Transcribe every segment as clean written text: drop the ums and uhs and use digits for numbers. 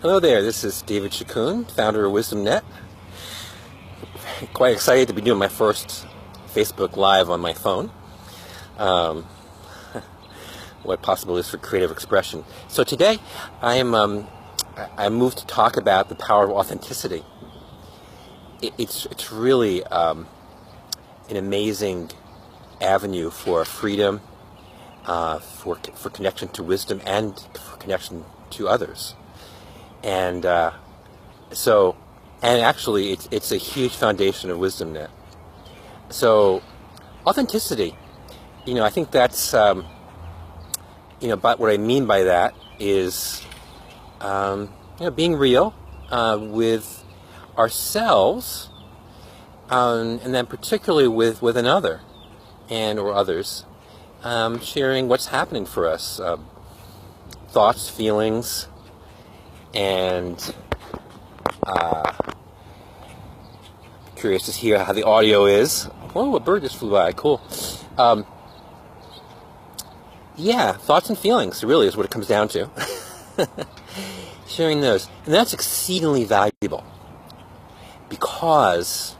Hello there, this is David Chacon, founder of WisdomNet. Quite excited to be doing my first Facebook Live on my phone. Um, what possibilities for creative expression. So today I moved to talk about the power of authenticity. It's really an amazing avenue for freedom, for connection to wisdom, and for connection to others. And actually, it's a huge foundation of WisdomNet. So, authenticity, I think that's, but what I mean by that is, being real with ourselves, and then particularly with another and or others, sharing what's happening for us, thoughts, feelings, and curious to hear how the audio is. Oh, a bird just flew by. Cool. Thoughts and feelings really is what it comes down to. Sharing those. And that's exceedingly valuable because,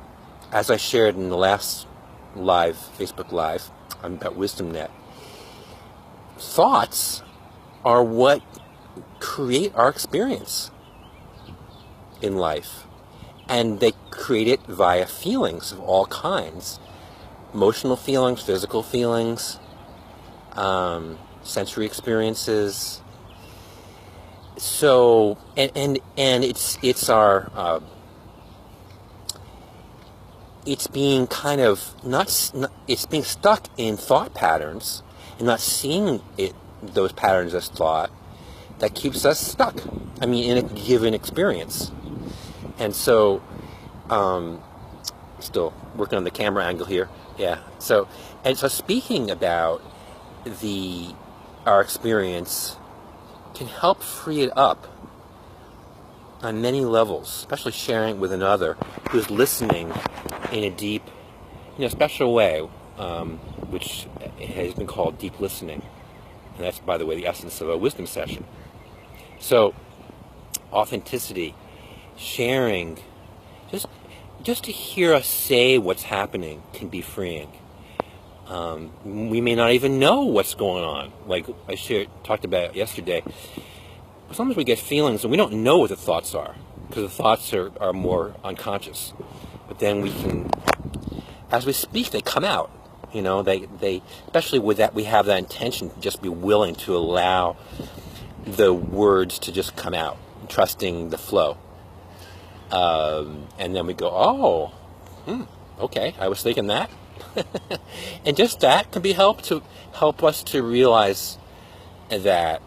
as I shared in the last Facebook Live about WisdomNet, thoughts are what create our experience in life, and they create it via feelings of all kinds: emotional feelings, physical feelings, sensory experiences. So and it's our it's being kind of it's being stuck in thought patterns and not seeing those patterns as thought that keeps us stuck, in a given experience. And so, still working on the camera angle here. Yeah. So speaking about our experience can help free it up on many levels, especially sharing with another who's listening in a deep, special way, which has been called deep listening. And that's, by the way, the essence of a wisdom session. So, authenticity, sharing, just to hear us say what's happening can be freeing. We may not even know what's going on. Like I talked about yesterday. Sometimes we get feelings and we don't know what the thoughts are because the thoughts are more unconscious. But then we can, as we speak, they come out. They especially with that, we have that intention to just be willing to allow the words to just come out, trusting the flow. And then we go, okay, I was thinking that. And just that can help us to realize that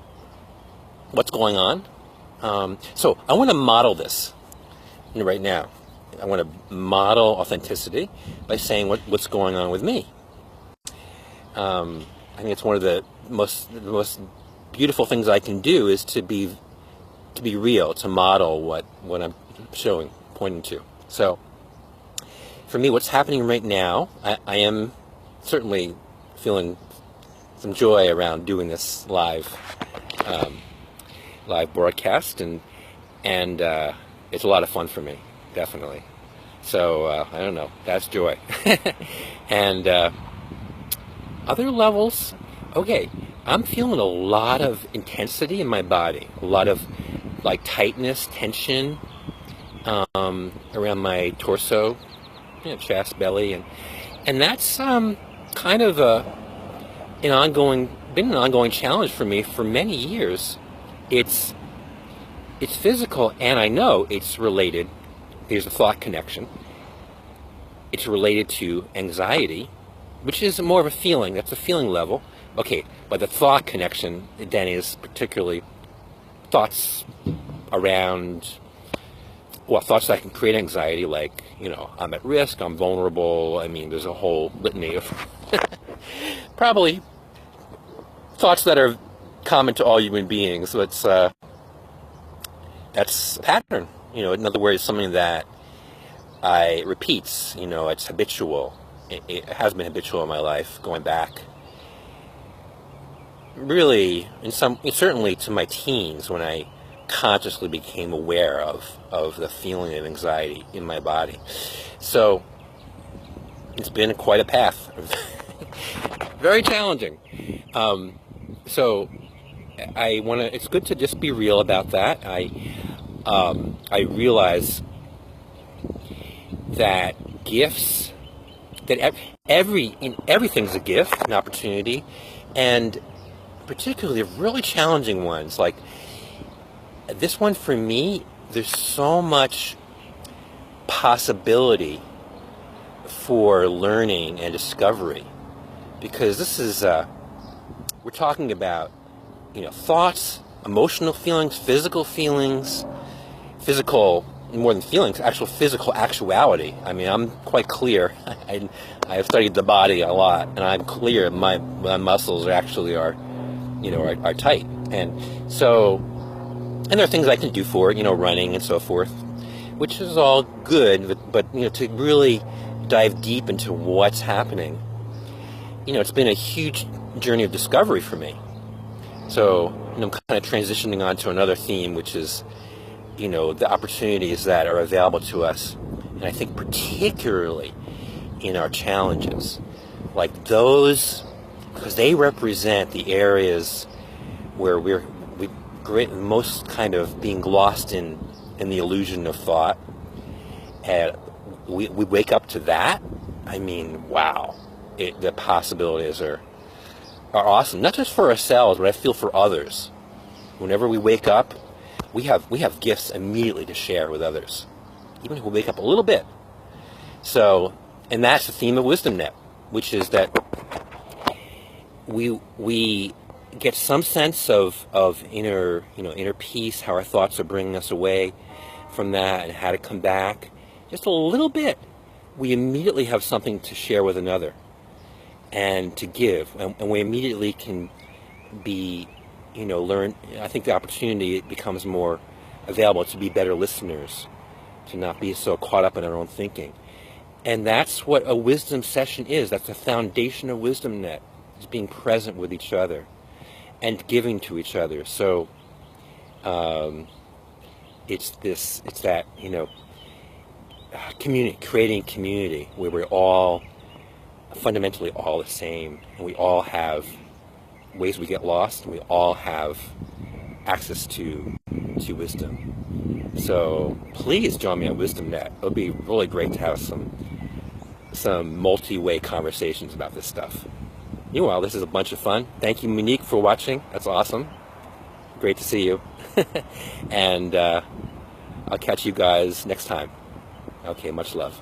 what's going on. So I want to model this right now. I want to model authenticity by saying what's going on with me. I think it's one of the most beautiful things I can do is to be real, to model what I'm pointing to. So, for me, what's happening right now, I am certainly feeling some joy around doing this live broadcast, and it's a lot of fun for me, definitely. So I don't know, that's joy. And other levels, okay, I'm feeling a lot of intensity in my body, a lot of tightness, tension around my torso, chest, belly, and that's kind of been an ongoing challenge for me for many years. It's physical, and I know it's related. There's a thought connection. It's related to anxiety, which is more of a feeling. That's a feeling level. Okay, but the thought connection then is particularly thoughts around, thoughts that can create anxiety, like, I'm at risk, I'm vulnerable. There's a whole litany of probably thoughts that are common to all human beings. So that's a pattern. In other words, something that repeats. It's habitual. It has been habitual in my life, going back really, certainly to my teens, when I consciously became aware of the feeling of anxiety in my body. So it's been quite a path. Very challenging. So it's good to just be real about that. I realize that gifts, that everything's a gift, an opportunity, and particularly really challenging ones. Like this one for me, there's so much possibility for learning and discovery, because this is we're talking about thoughts, emotional feelings, physical more than feelings, actual physical actuality. I mean, I'm quite clear. I have studied the body a lot, and I'm clear my muscles are tight, and so, and there are things I can do for it, running and so forth, which is all good, but to really dive deep into what's happening, it's been a huge journey of discovery for me. So I'm kind of transitioning on to another theme, which is the opportunities that are available to us, and I think particularly in our challenges, like those, because they represent the areas where we're most kind of being lost in the illusion of thought, and we wake up to that. I mean, wow, the possibilities are awesome, not just for ourselves, but I feel for others. Whenever we wake up, we have gifts immediately to share with others, even if we wake up a little bit. So, and that's the theme of Wisdom Net, which is that we get some sense of inner peace, how our thoughts are bringing us away from that, and how to come back just a little bit. We immediately have something to share with another and to give, and we immediately can be learn. I think the opportunity becomes more available to be better listeners, to not be so caught up in our own thinking. And that's what a wisdom session is. That's the foundation of Wisdom Net, is being present with each other and giving to each other. So it's that creating community where we're all fundamentally all the same, and we all have ways we get lost, and we all have access to wisdom. So please join me on Wisdom Net. It would be really great to have some multi-way conversations about this stuff. Meanwhile, this is a bunch of fun. Thank you, Monique, for watching. That's awesome. Great to see you. And I'll catch you guys next time. Okay, much love.